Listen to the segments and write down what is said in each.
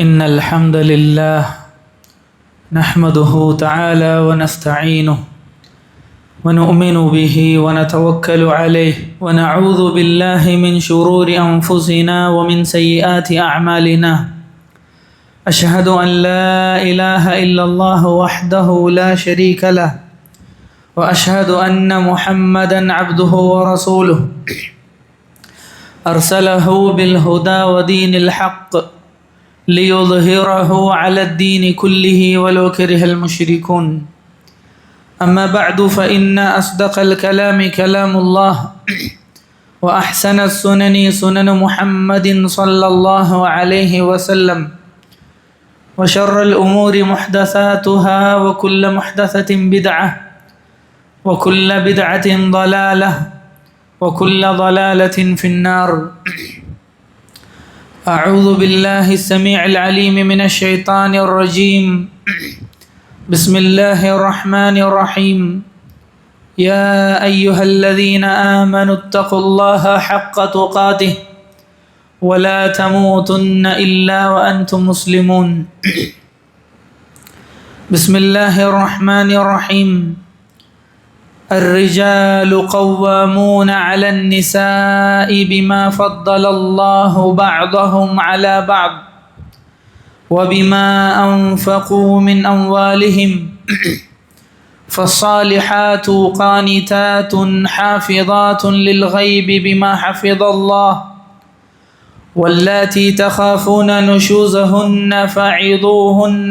إن الحمد لله نحمده تعالى ونستعينه ونؤمن به ونتوكل عليه ونعوذ بالله من شرور أنفسنا ومن سيئات أعمالنا. أشهد أن لا إله إلا الله وحده لا شريك له وأشهد أن محمدا عبده ورسوله أرسله بالهدى ودين الحق ليظهره على الدين كله ولو كره المشركون. أما بعد فإن أصدق الكلام كلام الله وأحسن السنن سنن محمد صلى الله عليه وسلم وشر الأمور محدثاتها وكل محدثة بدعة وكل بدعة ضلالة وكل ضلالة في النار. أعوذ بالله السميع العليم من الشيطان الرجيم. بسم الله الرحمن الرحيم. يا أيها الذين آمنوا اتقوا الله حق تقاته ولا تموتن إلا وأنتم مسلمون. بسم الله الرحمن الرحيم. الرجال قوامون على النساء بما فضل الله بعضهم على بعض وبما أنفقوا من أموالهم. فالصالحات قانتات حافظات للغيب بما حفظ الله واللاتي تخافون نشوزهن فعظوهن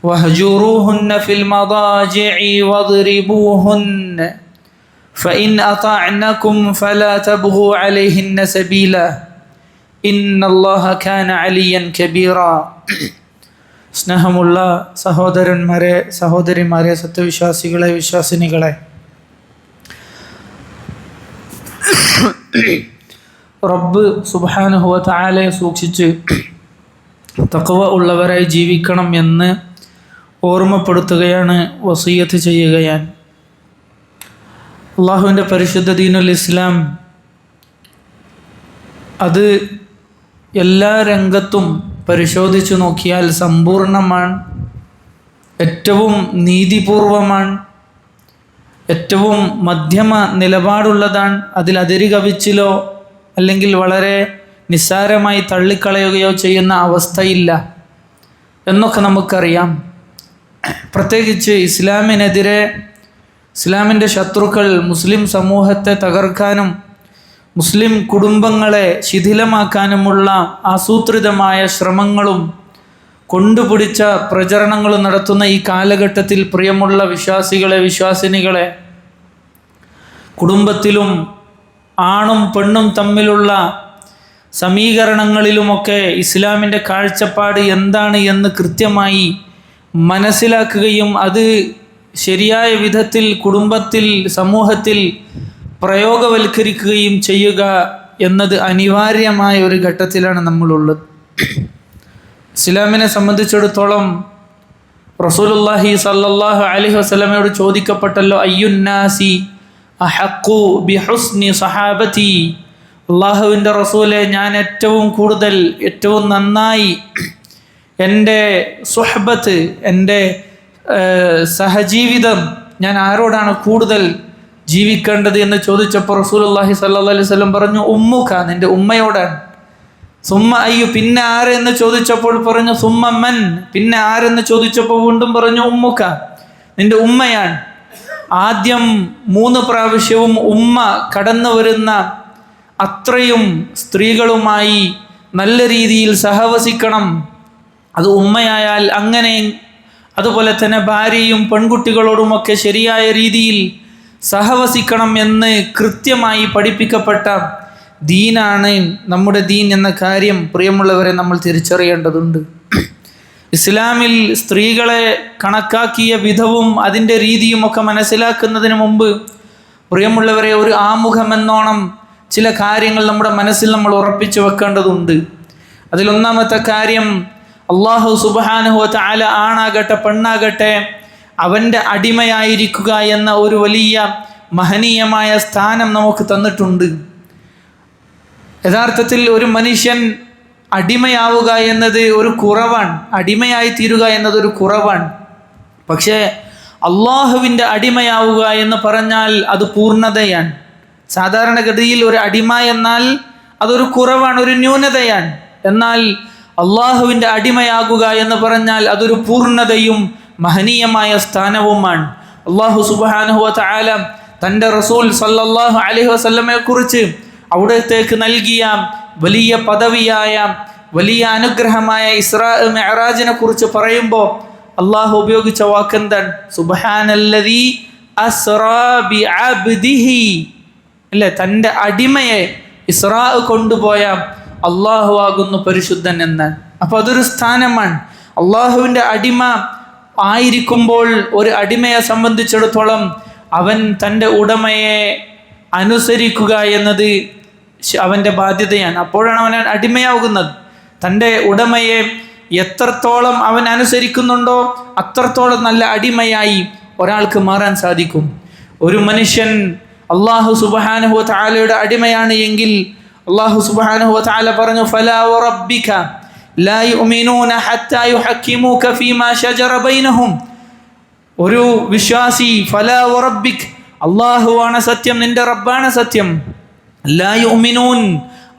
واهجروهن في المضاجع واضربوهن فإن أطعنكم فلا تبغوا عليهن سبيلا إن الله كان عليا كبيرا. സ്നേഹമുള്ള സഹോദരന്മാരെ, സഹോദരിമാരെ, സത്യവിശ്വാസികളെ, വിശ്വാസിനികളെ, റബ്ബ് സുബ്ഹാനഹു വ തആലയെ സൂക്ഷിച്ച് തഖ്വ ഉള്ളവരായി ജീവിക്കണം എന്ന് ഓർമ്മപ്പെടുത്തുകയാണ്, വസിയ്യത്ത് ചെയ്യുകയാണ്. അള്ളാഹുവിൻ്റെ പരിശുദ്ധ ദീനുൽ ഇസ്ലാം അത് എല്ലാ രംഗത്തും പരിശോധിച്ചു നോക്കിയാൽ സമ്പൂർണ്ണമാണ്, ഏറ്റവും നീതിപൂർവമാണ്, ഏറ്റവും മധ്യമ നിലപാടുള്ളതാണ്. അതിൽ അതിര് കവിച്ചിലോ അല്ലെങ്കിൽ വളരെ നിസ്സാരമായി തള്ളിക്കളയുകയോ ചെയ്യുന്ന അവസ്ഥയില്ല എന്നൊക്കെ നമുക്കറിയാം. പ്രത്യേകിച്ച് ഇസ്ലാമിനെതിരെ ഇസ്ലാമിൻ്റെ ശത്രുക്കൾ മുസ്ലിം സമൂഹത്തെ തകർക്കാനും മുസ്ലിം കുടുംബങ്ങളെ ശിഥിലമാക്കാനുമുള്ള ആസൂത്രിതമായ ശ്രമങ്ങളും കൊണ്ടുപിടിച്ച പ്രചരണങ്ങളും നടത്തുന്ന ഈ കാലഘട്ടത്തിൽ പ്രിയമുള്ള വിശ്വാസികളെ, വിശ്വാസിനികളെ, കുടുംബത്തിലും ആണും പെണ്ണും തമ്മിലുള്ള സമീകരണങ്ങളിലുമൊക്കെ ഇസ്ലാമിൻ്റെ കാഴ്ചപ്പാട് എന്താണ് എന്ന് കൃത്യമായി മനസ്സിലാക്കുകയും അത് ശരിയായ വിധത്തിൽ കുടുംബത്തിൽ, സമൂഹത്തിൽ പ്രയോഗവൽക്കരിക്കുകയും ചെയ്യുക എന്നത് അനിവാര്യമായ ഒരു ഘട്ടത്തിലാണ് നമ്മളുള്ളത്. ഇസ്ലാമിനെ സംബന്ധിച്ചിടത്തോളം റസൂലുള്ളാഹി സ്വല്ലല്ലാഹു അലൈഹി വസല്ലമയോട് ചോദിക്കപ്പെട്ടല്ലോ, അയ്യുന്നാസി അഹഖു ബിഹുസ്നി സഹാബതി, അള്ളാഹുവിൻ്റെ റസൂലെ, ഞാൻ ഏറ്റവും കൂടുതൽ, ഏറ്റവും നന്നായി എൻ്റെ സുഹബത്ത്, എൻ്റെ സഹജീവിതം ഞാൻ ആരോടാണ് കൂടുതൽ ജീവിക്കേണ്ടത് എന്ന് ചോദിച്ചപ്പോൾ റസൂലുള്ളാഹി സ്വല്ലല്ലാഹു അലൈഹി വസല്ലം പറഞ്ഞു, ഉമ്മുക, നിൻ്റെ ഉമ്മയോടാണ്. സുമ്മ അയ്യു, പിന്നെ ആരെന്ന് ചോദിച്ചപ്പോൾ പറഞ്ഞു സുമ്മ മൻ, പിന്നെ ആരെന്ന് ചോദിച്ചപ്പോൾ വീണ്ടും പറഞ്ഞു ഉമ്മുക, നിൻ്റെ ഉമ്മയാണ്. ആദ്യം 3 പ്രാവശ്യവും ഉമ്മ കടന്നു വരുന്ന അത്രയും സ്ത്രീകളുമായി നല്ല രീതിയിൽ സഹവസിക്കണം. അത് ഉമ്മയായാൽ അങ്ങനെ, അതുപോലെ തന്നെ ഭാര്യയും പെൺകുട്ടികളോടുമൊക്കെ ശരിയായ രീതിയിൽ സഹവസിക്കണം എന്ന് കൃത്യമായി പഠിപ്പിക്കപ്പെട്ട ദീനാണ് നമ്മുടെ ദീൻ എന്ന കാര്യം പ്രിയമുള്ളവരെ നമ്മൾ തിരിച്ചറിയേണ്ടതുണ്ട്. ഇസ്ലാമിൽ സ്ത്രീകളെ കണക്കാക്കിയ വിധവും അതിൻ്റെ രീതിയുമൊക്കെ മനസ്സിലാക്കുന്നതിന് മുമ്പ് പ്രിയമുള്ളവരെ, ഒരു ആമുഖമെന്നോണം ചില കാര്യങ്ങൾ നമ്മുടെ മനസ്സിൽ നമ്മൾ ഉറപ്പിച്ചു വെക്കേണ്ടതുണ്ട്. അതിലൊന്നാമത്തെ കാര്യം, അള്ളാഹു സുബ്ഹാനഹു വ തആല ആണാകട്ടെ പെണ്ണാകട്ടെ അവൻ്റെ അടിമയായിരിക്കുക എന്ന ഒരു വലിയ മഹനീയമായ സ്ഥാനം നമുക്ക് തന്നിട്ടുണ്ട്. യഥാർത്ഥത്തിൽ ഒരു മനുഷ്യൻ അടിമയാവുക എന്നത് ഒരു കുറവാണ്, അടിമയായി തീരുക എന്നതൊരു കുറവാണ്. പക്ഷേ അള്ളാഹുവിൻ്റെ അടിമയാവുക എന്ന് പറഞ്ഞാൽ അത് പൂർണ്ണതയാണ്. സാധാരണഗതിയിൽ ഒരു അടിമ എന്നാൽ അതൊരു കുറവാണ്, ഒരു ന്യൂനതയാണ്. എന്നാൽ അള്ളാഹുവിൻ്റെ അടിമയാകുക എന്ന് പറഞ്ഞാൽ അതൊരു പൂർണ്ണതയും മഹനീയമായ സ്ഥാനവുമാണ്. അള്ളാഹു സുബ്ഹാനഹു വ തആല തൻ്റെ റസൂൽ സല്ലല്ലാഹു അലൈഹി വസല്ലമയെ കുറിച്ച് അവിടത്തേക്ക് നൽകിയ വലിയ പദവിയായ വലിയ അനുഗ്രഹമായ ഇസ്രാ മിഅ്റാജിനെ കുറിച്ച് പറയുമ്പോൾ അള്ളാഹു ഉപയോഗിച്ച വാക്കെന്താണ്? സുബ്ഹാനല്ലദീ അസ്റാ ബിഅബ്ദിഹി, അല്ലേ? തൻ്റെ അടിമയെ ഇസ്രാ കൊണ്ടുപോയ അള്ളാഹു ആകുന്നു പരിശുദ്ധൻ എന്നാണ്. അപ്പോൾ അതൊരു സ്ഥാനമാണ്. അള്ളാഹുവിൻ്റെ അടിമ ആയിരിക്കുമ്പോൾ ഒരു അടിമയെ സംബന്ധിച്ചിടത്തോളം അവൻ തൻ്റെ ഉടമയെ അനുസരിക്കുക എന്നത് അവൻ്റെ ബാധ്യതയാണ്. അപ്പോഴാണ് അവൻ അടിമയാകുന്നത്. തൻ്റെ ഉടമയെ എത്രത്തോളം അവൻ അനുസരിക്കുന്നുണ്ടോ അത്രത്തോളം നല്ല അടിമയായി ഒരാൾക്ക് മാറാൻ സാധിക്കും. ഒരു മനുഷ്യൻ അള്ളാഹു സുബ്ഹാനഹു വ തആലയുടെ അടിമയാണ് എങ്കിൽ അള്ളാഹു സുബ്ഹാനഹു വ തആല പറഞ്ഞു, ഫലാ വറബ്ബിക ലാ യുഅ്മിനൂന ഹത്താ യുഹക്കിമൂക ഫീമാ ശജറ ബൈനഹും. ഒരു വിശ്വാസി ഫലാ വറബ്ബിക്, അള്ളാഹുവാണ് സത്യം, നിന്റെ റബ്ബാണ് സത്യം. ലാ യുഅ്മിനൂൻ,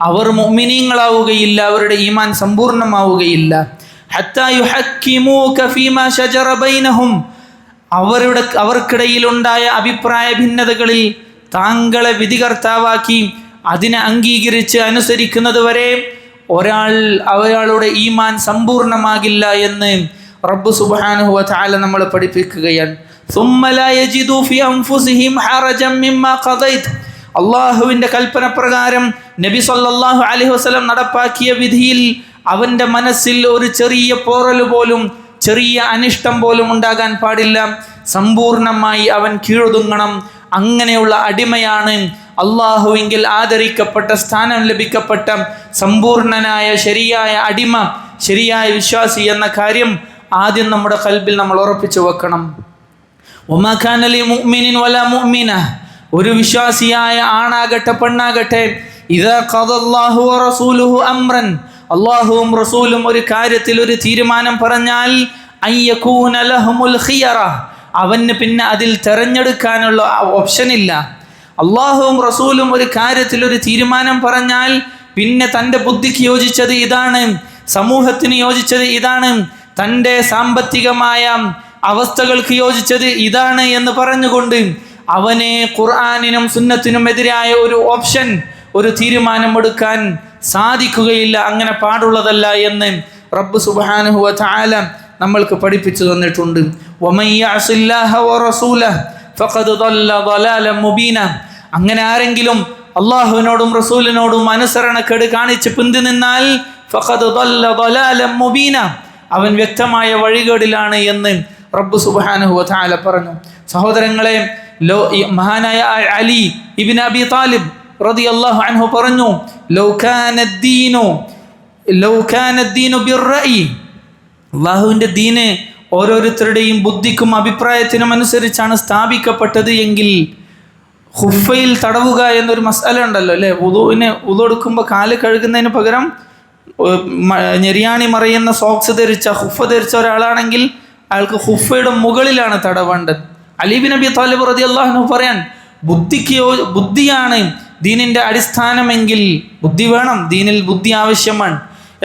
അവർ മുഅ്മിനീങ്ങളാവുകയില്ല, അവരുടെ ഈമാൻ സമ്പൂർണ്ണമാവുകയില്ല. ഹത്താ യുഹക്കിമൂക ഫീമാ ശജറ ബൈനഹും, അവർക്കിടയിലുണ്ടായ അഭിപ്രായ ഭിന്നതകളിൽ താങ്കളെ വിധികർത്താവാക്കി അതിനെ അംഗീകരിച്ച് അനുസരിക്കുന്നത് വരെ അയാളുടെ ഈമാൻ സമ്പൂർണ്ണമാകില്ല എന്ന് റബ്ബ് സുബ്ഹാനഹു വ തആല നമ്മളെ പഠിപ്പിക്കുകയാണ്. സുമ്മ ലാ യജിദു ഫി അൻഫുസിഹിം ഹറജൻ മിമ്മാ ഖദൈത, അള്ളാഹുവിൻ്റെ കൽപ്പന പ്രകാരം നബി സല്ലല്ലാഹു അലൈഹി വസല്ലം നടപ്പാക്കിയ വിധിയിൽ അവൻ്റെ മനസ്സിൽ ഒരു ചെറിയ പോറൽ പോലും, ചെറിയ അനിഷ്ടം പോലും ഉണ്ടാകാൻ പാടില്ല. സമ്പൂർണമായി അവൻ കീഴൊതുങ്ങണം. അങ്ങനെയുള്ള അടിമയാണ് അള്ളാഹുവിങ്കിൽ ആദരിക്കപ്പെട്ട, സ്ഥാനം ലഭിക്കപ്പെട്ട സമ്പൂർണനായ ശരിയായ അടിമ, ശരിയായ വിശ്വാസി എന്ന കാര്യം ആദ്യം നമ്മുടെ ഖൽബിൽ നമ്മൾ ഉറപ്പിച്ചു വെക്കണം. വമാ കാന ലിമുഅ്മിനിൻ വലാ മുഅ്മിന, ഒരു വിശ്വാസിയായ ആണാകട്ടെ പെണ്ണാകട്ടെ, ഇദാ ഖദല്ലാഹു വ റസൂലുഹു അംറൻ, അള്ളാഹുവും റസൂലും ഒരു കാര്യത്തിൽ ഒരു തീരുമാനം പറഞ്ഞാൽ, അയ്യകൂന ലഹുമുൽ ഖിയറ, അവന് പിന്നെ അതിൽ തിരഞ്ഞെടുക്കാനുള്ള ഓപ്ഷനില്ല. അള്ളാഹുവും റസൂലും ഒരു കാര്യത്തിൽ ഒരു തീരുമാനം പറഞ്ഞാൽ പിന്നെ തൻ്റെ ബുദ്ധിക്ക് യോജിച്ചത് ഇതാണ്, സമൂഹത്തിന് യോജിച്ചത് ഇതാണ്, തൻ്റെ സാമ്പത്തികമായ അവസ്ഥകൾക്ക് യോജിച്ചത് ഇതാണ് എന്ന് പറഞ്ഞുകൊണ്ട് അവനെ ഖുർആനിനും സുന്നത്തിനും എതിരായ ഒരു ഓപ്ഷൻ, ഒരു തീരുമാനം എടുക്കാൻ സാധിക്കുകയില്ല. അങ്ങനെ പാടുള്ളതല്ല എന്ന് റബ്ബ് സുബ്ഹാനഹു വ തആല നമ്മൾക്ക് പഠിപ്പിച്ചു തന്നിട്ടുണ്ട്. വമൻ യഅസില്ലാഹ വ റസൂലഹു ഫഖദ് ضل ضلالا മുബീന, അങ്ങനെ ആരെങ്കിലും അള്ളാഹുവിനോടും റസൂലിനോടും അനുസരണക്കേട് കാണിച്ച് പിന്തി നിന്നാൽ ഫഖദ് ضل ضلالا മുബീന, അവൻ വ്യക്തമായ വഴികേടിലാണ് എന്ന് റബ്ബ് സുബ്ഹാനഹു വ തആല പറഞ്ഞു. സഹോദരങ്ങളെ, മഹാനായ അലി ഇബ്നു അബി താലിബ് റളിയല്ലാഹു അൻഹു പറഞ്ഞു, ലൗ കാന അദ്ദീനു ബിർറഅയി, അല്ലാഹുവിൻ്റെ ദീന് ഓരോരുത്തരുടെയും ബുദ്ധിക്കും അഭിപ്രായത്തിനും അനുസരിച്ചാണ് സ്ഥാപിക്കപ്പെട്ടത് എങ്കിൽ ഖുഫയിൽ തടവുക എന്നൊരു മസ്അല ഉണ്ടല്ലോ, അല്ലേ? വുദു എടുക്കുമ്പോൾ കാല് കഴുകുന്നതിന് പകരം ഞെരിയാണി മറയുന്ന സോക്സ് ധരിച്ച, ഖുഫ ധരിച്ച ഒരാളാണെങ്കിൽ അയാൾക്ക് ഖുഫയുടെ മുകളിലാണ് തടവേണ്ടത്. അലി ഇബ്നു അബി താലിബ് റളിയല്ലാഹു അൻഹു പറയാൻ, ബുദ്ധിയാണ് ദീനിൻ്റെ അടിസ്ഥാനമെങ്കിൽ ബുദ്ധി വേണം, ദീനിൽ ബുദ്ധി ആവശ്യമാണ്.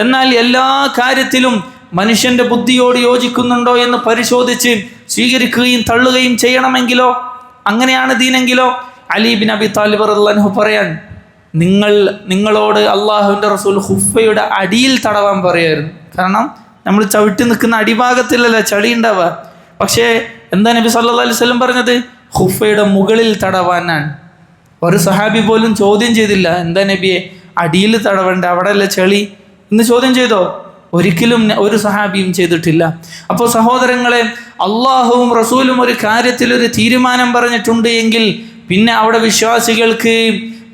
എന്നാൽ എല്ലാ കാര്യത്തിലും മനുഷ്യൻ്റെ ബുദ്ധിയോട് യോജിക്കുന്നുണ്ടോ എന്ന് പരിശോധിച്ച് സ്വീകരിക്കുകയും തള്ളുകയും ചെയ്യണമെങ്കിലോ, അങ്ങനെയാണ് ദീനെങ്കിലോ, അലി ഇബ്നു അബി താലിബ് റളിയല്ലാഹു അൻഹു പറയാൻ, നിങ്ങളോട് അള്ളാഹുവിൻ്റെ റസൂൽ ഖുഫയുടെ അടിയിൽ തടവാൻ പറയായിരുന്നു. കാരണം നമ്മൾ ചവിട്ടി നിൽക്കുന്ന അടിഭാഗത്തിലല്ല ചളി ഉണ്ടാവുക. പക്ഷേ എന്താ നബി സല്ലല്ലാഹു അലൈഹി വസല്ലം പറഞ്ഞത്? ഖുഫയുടെ മുകളിൽ തടവാനാണ്. ഒരു സഹാബി പോലും ചോദ്യം ചെയ്തില്ല, എന്താ നബിയെ അടിയിൽ തടവണ്ട, അവിടെ അല്ല ചെളി എന്ന് ചോദ്യം ചെയ്തോ? ഒരിക്കലും ഒരു സഹാബിയും ചെയ്തിട്ടില്ല. അപ്പോൾ സഹോദരങ്ങളെ, അള്ളാഹുവും റസൂലും ഒരു കാര്യത്തിൽ ഒരു തീരുമാനം പറഞ്ഞിട്ടുണ്ട് എങ്കിൽ പിന്നെ അവിടെ വിശ്വാസികൾക്ക്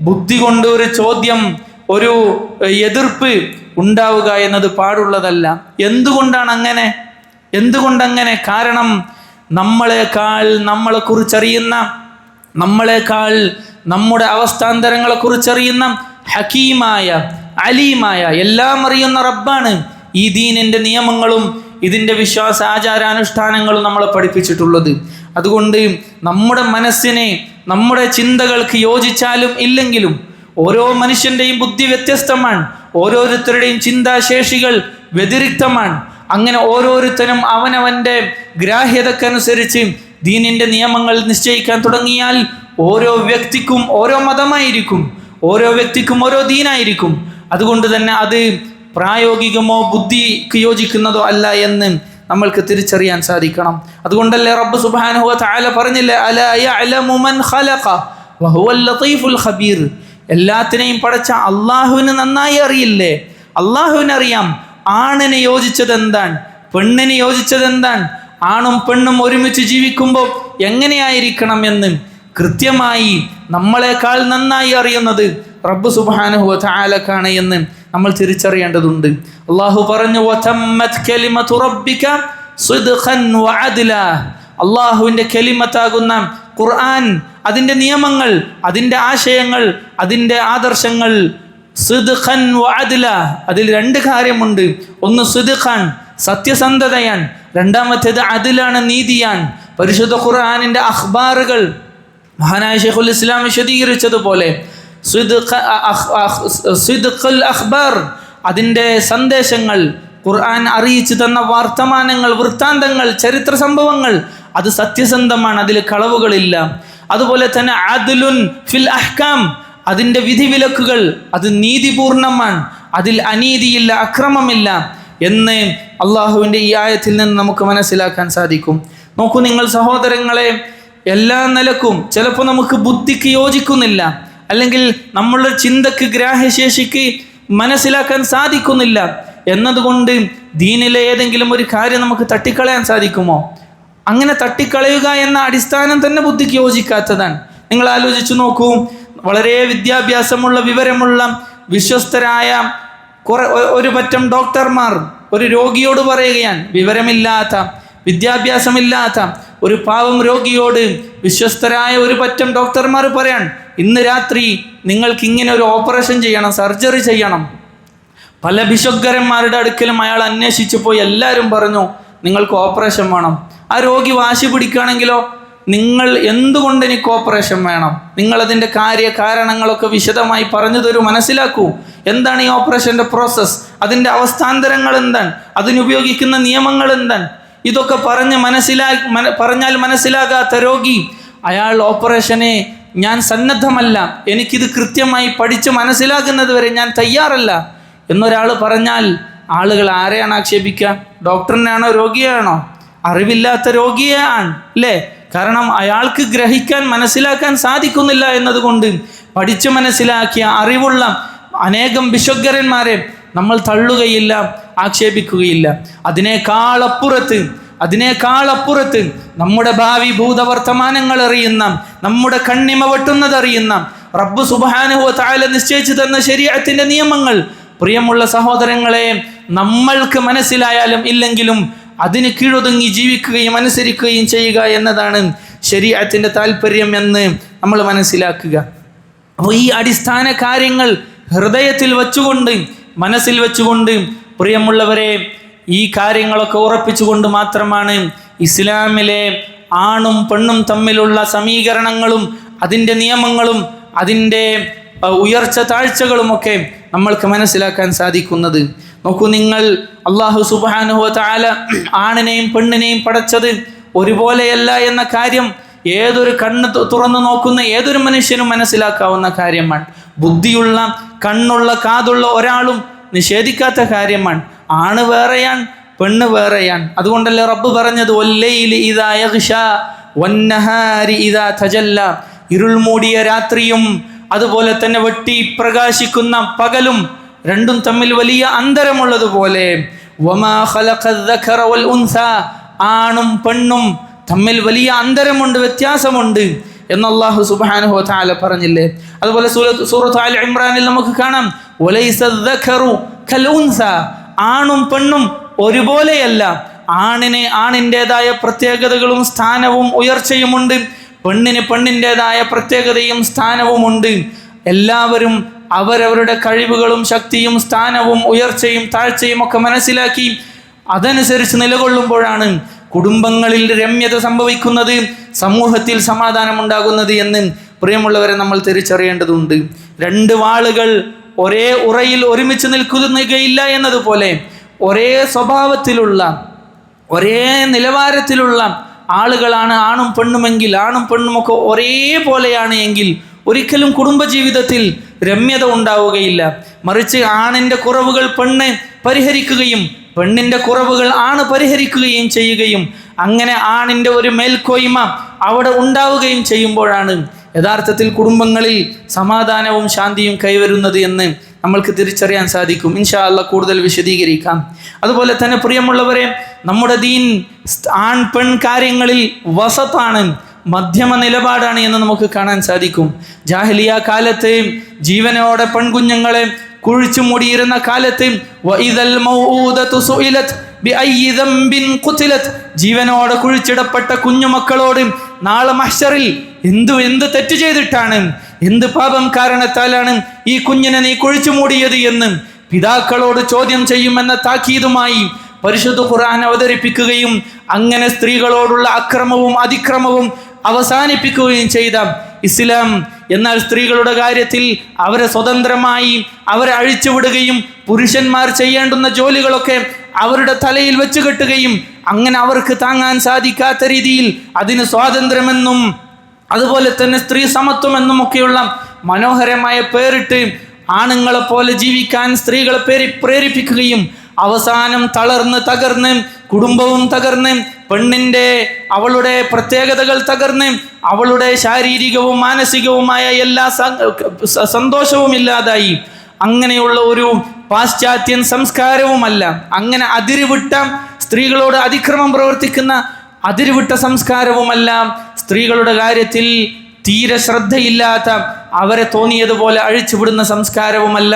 ബുദ്ധി കൊണ്ട് ഒരു ചോദ്യം, ഒരു എതിർപ്പ് ഉണ്ടാവുക എന്നത് പാടുള്ളതല്ല. എന്തുകൊണ്ടങ്ങനെ? കാരണം നമ്മളെക്കാൾ നമ്മളെക്കുറിച്ചറിയുന്ന, നമ്മളെക്കാൾ നമ്മുടെ അവസ്ഥാന്തരങ്ങളെക്കുറിച്ചറിയുന്ന ഹക്കീമായ അലീമായ എല്ലാം അറിയുന്ന റബ്ബാണ് ഈ ദീനിൻ്റെ നിയമങ്ങളും ഇതിൻ്റെ വിശ്വാസ ആചാരാനുഷ്ഠാനങ്ങളും നമ്മളെ പഠിപ്പിച്ചിട്ടുള്ളത്. അതുകൊണ്ട് നമ്മുടെ മനസ്സിനെ നമ്മുടെ ചിന്തകൾക്ക് യോജിച്ചാലും ഇല്ലെങ്കിലും ഓരോ മനുഷ്യൻ്റെയും ബുദ്ധി വ്യത്യസ്തമാണ്, ഓരോരുത്തരുടെയും ചിന്താശേഷികൾ വ്യതിരിക്തമാണ്. അങ്ങനെ ഓരോരുത്തരും അവനവൻ്റെ ഗ്രാഹ്യതക്കനുസരിച്ച് ദീനിൻ്റെ നിയമങ്ങൾ നിശ്ചയിക്കാൻ തുടങ്ങിയാൽ ഓരോ വ്യക്തിക്കും ഓരോ മതമായിരിക്കും, ഓരോ വ്യക്തിക്കും ഓരോ ദീനായിരിക്കും. അതുകൊണ്ട് തന്നെ അത് പ്രായോഗികമോ ബുദ്ധിക്ക് യോജിക്കുന്നതോ അല്ല എന്ന് നമ്മൾക്ക് തിരിച്ചറിയാൻ സാധിക്കണം. അതുകൊണ്ടല്ലേ റബ്ബ് സുബ്ഹാനഹു വ തആല പറഞ്ഞില്ലേ, അലാ യഅലമു മൻ ഖലഖ വഹുവൽ ലതീഫുൽ ഖബീർ. എല്ലാത്തിനെയും പടച്ച അള്ളാഹുവിന് നന്നായി അറിയില്ലേ? അള്ളാഹുവിന് അറിയാം ആണിന് യോജിച്ചത് എന്താണ്, പെണ്ണിന് യോജിച്ചത് എന്താണ്, ആണും പെണ്ണും ഒരുമിച്ച് ജീവിക്കുമ്പോൾ എങ്ങനെയായിരിക്കണം എന്ന് കൃത്യമായി നമ്മളെക്കാൾ നന്നായി അറിയുന്നത് റബ്ബ് സുബ്ഹാനഹു വ തആലക്കാണ് എന്ന് നമ്മൾ തിരിച്ചറിയേണ്ടതുണ്ട്. അള്ളാഹു പറഞ്ഞു, വതമ്മത് കലിമതു റബ്ബിക സിദ്ഖൻ വഅദ്ല. അള്ളാഹുവിൻ്റെ കലിമത്താകുന്ന ഖുർആൻ, അതിൻ്റെ നിയമങ്ങൾ, അതിൻ്റെ ആശയങ്ങൾ, അതിൻ്റെ ആദർശങ്ങൾ സിദ്ഖൻ വഅദ്ല, അതിൽ രണ്ട് കാര്യമുണ്ട്. ഒന്ന് സിദ്ഖാൻ, സത്യസന്ധതയാണ്. രണ്ടാമത്തേത് അദ്ലാണ്, നീതിയാണ്. പരിശുദ്ധ ഖുർആനിൻ്റെ അഖ്ബാറുകൾ മഹാനായ ശൈഖുൽ ഇസ്ലാം വിശദീകരിച്ചതുപോലെ സിദ്ഖുൽ അഖ്ബാർ, അതിൻ്റെ സന്ദേശങ്ങൾ, ഖുർആൻ അറിയിച്ചു തന്ന വർത്തമാനങ്ങൾ, വൃത്താന്തങ്ങൾ, ചരിത്ര സംഭവങ്ങൾ, അത് സത്യസന്ധമാണ്, അതിൽ കളവുകളില്ല. അതുപോലെ തന്നെ അദ്ലുൻ ഫിൽ അഹ്കാം, അതിൻ്റെ വിധിവിലക്കുകൾ അത് നീതിപൂർണമാണ്, അതിൽ അനീതിയില്ല, അക്രമമില്ല എന്ന് അള്ളാഹുവിൻ്റെ ഈ ആയത്തിൽ നിന്ന് നമുക്ക് മനസ്സിലാക്കാൻ സാധിക്കും. നോക്കൂ നിങ്ങൾ സഹോദരങ്ങളെ, എല്ലാ നിലക്കും ചിലപ്പോൾ നമുക്ക് ബുദ്ധിക്ക് യോജിക്കുന്നില്ല, അല്ലെങ്കിൽ നമ്മളുടെ ചിന്തക്ക് ഗ്രാഹ്യശേഷിക്ക് മനസ്സിലാക്കാൻ സാധിക്കുന്നില്ല എന്നതുകൊണ്ട് ദീനിലെ ഏതെങ്കിലും ഒരു കാര്യം നമുക്ക് തട്ടിക്കളയാൻ സാധിക്കുമോ? അങ്ങനെ തട്ടിക്കളയുക എന്ന അടിസ്ഥാനം തന്നെ ബുദ്ധിക്ക് യോജിക്കാത്തതാണ്. നിങ്ങൾ ആലോചിച്ചു നോക്കൂ, വളരെ വിദ്യാഭ്യാസമുള്ള വിവരമുള്ള വിശ്വസ്തരായ ഒരു പറ്റം ഡോക്ടർമാർ ഒരു രോഗിയോട് പറയുകയാണ്, വിവരമില്ലാത്ത വിദ്യാഭ്യാസമില്ലാത്ത ഒരു പാവം രോഗിയോട് വിശ്വസ്തരായ ഒരു പറ്റം ഡോക്ടർമാർ പറയാൻ, ഇന്ന് രാത്രി നിങ്ങൾക്ക് ഇങ്ങനെ ഒരു ഓപ്പറേഷൻ ചെയ്യണം, സർജറി ചെയ്യണം. പല ബിഷഗ്ഗരന്മാരുടെ അടുക്കലും അയാൾ അന്വേഷിച്ചു പോയി, എല്ലാവരും പറഞ്ഞു നിങ്ങൾക്ക് ഓപ്പറേഷൻ വേണം. ആ രോഗി വാശി പിടിക്കുകയാണെങ്കിലോ, നിങ്ങൾ എന്തുകൊണ്ട് എനിക്ക് ഓപ്പറേഷൻ വേണം, നിങ്ങളതിൻ്റെ കാരണങ്ങളൊക്കെ വിശദമായി പറഞ്ഞു തരൂ, മനസ്സിലാക്കൂ, എന്താണ് ഈ ഓപ്പറേഷൻ്റെ പ്രോസസ്സ്, അതിൻ്റെ അവസ്ഥാന്തരങ്ങൾ എന്താണ്, അതിനുപയോഗിക്കുന്ന നിയമങ്ങൾ എന്താണ്, ഇതൊക്കെ പറഞ്ഞാൽ മനസ്സിലാകാത്ത രോഗി അയാൾ ഓപ്പറേഷനെ ഞാൻ സന്നദ്ധമല്ല, എനിക്കിത് കൃത്യമായി പഠിച്ച് മനസ്സിലാകുന്നത് വരെ ഞാൻ തയ്യാറല്ല എന്നൊരാൾ പറഞ്ഞാൽ ആളുകൾ ആരെയാണ് ആക്ഷേപിക്കുക? ഡോക്ടറിനെയാണോ രോഗിയാണോ? അറിവില്ലാത്ത രോഗിയാണ് അല്ലേ? കാരണം അയാൾക്ക് ഗ്രഹിക്കാൻ മനസ്സിലാക്കാൻ സാധിക്കുന്നില്ല എന്നതുകൊണ്ട് പഠിച്ചു മനസ്സിലാക്കിയ അറിവുള്ള അനേകം ബിഷഗ്ഗരന്മാരെ നമ്മൾ തള്ളുകയില്ല, ആക്ഷേപിക്കുകയില്ല. അതിനേക്കാളപ്പുറത്ത് നമ്മുടെ ഭാവി ഭൂതവർത്തമാനങ്ങൾ അറിയുന്ന, നമ്മുടെ കണ്ണിമ വെട്ടുന്നതറിയുന്ന റബ്ബ് സുബ്ഹാനഹു വ തആല നിശ്ചയിച്ചു തന്ന ശരീഅത്തിന്റെ നിയമങ്ങൾ, പ്രിയമുള്ള സഹോദരങ്ങളെ, നമ്മൾക്ക് മനസ്സിലായാലും ഇല്ലെങ്കിലും അതിന് കീഴൊതുങ്ങി ജീവിക്കുകയും അനുസരിക്കുകയും ചെയ്യുക എന്നതാണ് ശരീഅത്തിന്റെ താല്പര്യം എന്ന് നമ്മൾ മനസ്സിലാക്കുക. അപ്പോൾ ഈ അടിസ്ഥാന കാര്യങ്ങൾ ഹൃദയത്തിൽ വെച്ചുകൊണ്ട്, മനസ്സിൽ വെച്ചുകൊണ്ട്, പ്രിയമുള്ളവരെ, ഈ കാര്യങ്ങളൊക്കെ ഉറപ്പിച്ചുകൊണ്ട് മാത്രമാണ് ഇസ്ലാമിലെ ആണും പെണ്ണും തമ്മിലുള്ള സമീകരണങ്ങളും അതിൻ്റെ നിയമങ്ങളും അതിൻ്റെ ഉയർച്ച താഴ്ചകളുമൊക്കെ നമ്മൾക്ക് മനസ്സിലാക്കാൻ സാധിക്കുന്നത്. നോക്കൂ നിങ്ങൾ, അല്ലാഹു സുബ്ഹാനഹു വ തആല ആണിനെയും പെണ്ണിനെയും പടച്ചത് ഒരുപോലെയല്ല എന്ന കാര്യം ഏതൊരു കണ്ണ് തുറന്നു നോക്കുന്ന ഏതൊരു മനുഷ്യനും മനസ്സിലാക്കാവുന്ന കാര്യമാണ്. ബുദ്ധിയുള്ള, കണ്ണുള്ള, കാതുള്ള ഒരാളും നിഷേധിക്കാത്ത കാര്യമാണ്. ആണ് വേറെയാണ്, പെണ്ണ് വേറെയാണ്. അതുകൊണ്ടല്ലേ റബ്ബ് പറഞ്ഞത്, വല്ലൈലി ഇദാ യഗ്ശാ വന്നഹാരി ഇദാ തജല്ല, ഇരുൾ മൂടിയ രാത്രിയും അതുപോലെ തന്നെ വെട്ടി പ്രകാശിക്കുന്ന പകലും രണ്ടും തമ്മിൽ വലിയ അന്തരമുള്ളതുപോലെ, വമാ ഖലഖദ് ദഖറ വൽ ഉൻസ, ആണും പെണ്ണും തമ്മിൽ വലിയ അന്തരമുണ്ട്, വ്യത്യാസമുണ്ട് എന്ന് അല്ലാഹു സുബ്ഹാനഹു വ തആല പറഞ്ഞില്ലേ? അതുപോലെ സൂറത്ത് ആൽ ഇംറാനിൽ നമുക്ക് കാണാം, വലൈസ ദഖറു കൽ ഉൻസ, ആണും പെണ്ണും ഒരുപോലെയല്ല. ആണിന് ആണിൻ്റെതായ പ്രത്യേകതകളും സ്ഥാനവും ഉയർച്ചയുമുണ്ട്, പെണ്ണിന് പെണ്ണിൻ്റെതായ പ്രത്യേകതയും സ്ഥാനവുമുണ്ട്. എല്ലാവരും അവരവരുടെ കഴിവുകളും ശക്തിയും സ്ഥാനവും ഉയർച്ചയും താഴ്ചയും ഒക്കെ മനസ്സിലാക്കി അതനുസരിച്ച് നിലകൊള്ളുമ്പോഴാണ് കുടുംബങ്ങളിൽ രമ്യത സംഭവിക്കുന്നത്, സമൂഹത്തിൽ സമാധാനം ഉണ്ടാകുന്നത് എന്ന് പ്രിയമുള്ളവരെ നമ്മൾ തിരിച്ചറിയേണ്ടതുണ്ട്. രണ്ട് വാളുകൾ ഒരേ ഉറയിൽ ഒരുമിച്ച് നിൽക്കുകയില്ല എന്നതുപോലെ ഒരേ സ്വഭാവത്തിലുള്ള ഒരേ നിലവാരത്തിലുള്ള ആളുകളാണ് ആണും പെണ്ണുമെങ്കിൽ, ആണും പെണ്ണുമൊക്കെ ഒരേപോലെയാണ് എങ്കിൽ ഒരിക്കലും കുടുംബജീവിതത്തിൽ രമ്യത ഉണ്ടാവുകയില്ല. മറിച്ച് ആണിൻ്റെ കുറവുകൾ പെണ്ണ് പരിഹരിക്കുകയും പെണ്ണിൻ്റെ കുറവുകൾ ആണ് പരിഹരിക്കുകയും ചെയ്യുകയും അങ്ങനെ ആണിൻ്റെ ഒരു മേൽക്കോയ്മ അവിടെ ഉണ്ടാവുകയും ചെയ്യുമ്പോഴാണ് യഥാർത്ഥത്തിൽ കുടുംബങ്ങളിൽ സമാധാനവും ശാന്തിയും കൈവരുന്നത് എന്ന് നമ്മൾക്ക് തിരിച്ചറിയാൻ സാധിക്കും. ഇൻഷാ അല്ലാഹ് കൂടുതൽ വിശദീകരിക്കാം. അതുപോലെ തന്നെ പ്രിയമുള്ളവരെ, നമ്മുടെ ദീൻ ആൺ പെൺ കാര്യങ്ങളിൽ വസത്താണ്, മധ്യമ നിലപാടാണ് എന്ന് നമുക്ക് കാണാൻ സാധിക്കും. ജാഹിലിയ കാലത്ത് ജീവനോടെ പെൺകുഞ്ഞുങ്ങളെ കുഴിച്ചു മൂടിയിരുന്ന കാലത്ത് വഇദൽ മൗഊദതു സുഇലത് ബിഅയ്യി ദംബിൻ ഖുതിലത്, ജീവനോടെ കുഴിച്ചിടപ്പെട്ട കുഞ്ഞുമക്കളോട് നാളെ മഹ്ശറിൽ എന്ത് തെറ്റ് ചെയ്തിട്ടാണ്, എന്ത് പാപം കാരണത്താലാണ് ഈ കുഞ്ഞിനെ നീ കുഴിച്ചു മൂടിയത് എന്ന് പിതാക്കളോട് ചോദ്യം ചെയ്യുമെന്ന താക്കീതുമായി പരിശുദ്ധ ഖുർആൻ അവതരിപ്പിക്കുകയും അങ്ങനെ സ്ത്രീകളോടുള്ള അക്രമവും അതിക്രമവും അവസാനിപ്പിക്കുകയും ചെയ്ത ഇസ്ലാം, എന്നാൽ സ്ത്രീകളുടെ കാര്യത്തിൽ അവരെ സ്വതന്ത്രമായി അവരെ അഴിച്ചുവിടുകയും പുരുഷന്മാർ ചെയ്യേണ്ടുന്ന ജോലികളൊക്കെ അവരുടെ തലയിൽ വെച്ച് കെട്ടുകയും അങ്ങനെ അവർക്ക് താങ്ങാൻ സാധിക്കാത്ത രീതിയിൽ അതിന് സ്വാതന്ത്ര്യമെന്നും അതുപോലെ തന്നെ സ്ത്രീ സമത്വം ഒക്കെയുള്ള മനോഹരമായ പേരിട്ട് ആണുങ്ങളെ പോലെ ജീവിക്കാൻ സ്ത്രീകളെ പ്രേരിപ്പിക്കുകയും അവസാനം തകർന്ന് കുടുംബവും തകർന്ന് പെണ്ണിൻ്റെ അവളുടെ പ്രത്യേകതകൾ തകർന്ന് അവളുടെ ശാരീരികവും മാനസികവുമായ എല്ലാ സന്തോഷവും ഇല്ലാതായി. അങ്ങനെയുള്ള ഒരു പാശ്ചാത്യൻ സംസ്കാരവുമല്ല, അങ്ങനെ അതിരുവിട്ട സ്ത്രീകളോട് അതിക്രമം പ്രവർത്തിക്കുന്ന അതിരുവിട്ട സംസ്കാരവുമല്ല, സ്ത്രീകളുടെ കാര്യത്തിൽ തീരെ ശ്രദ്ധയില്ലാത്ത അവരെ തോന്നിയതുപോലെ അഴിച്ചുവിടുന്ന സംസ്കാരവുമല്ല,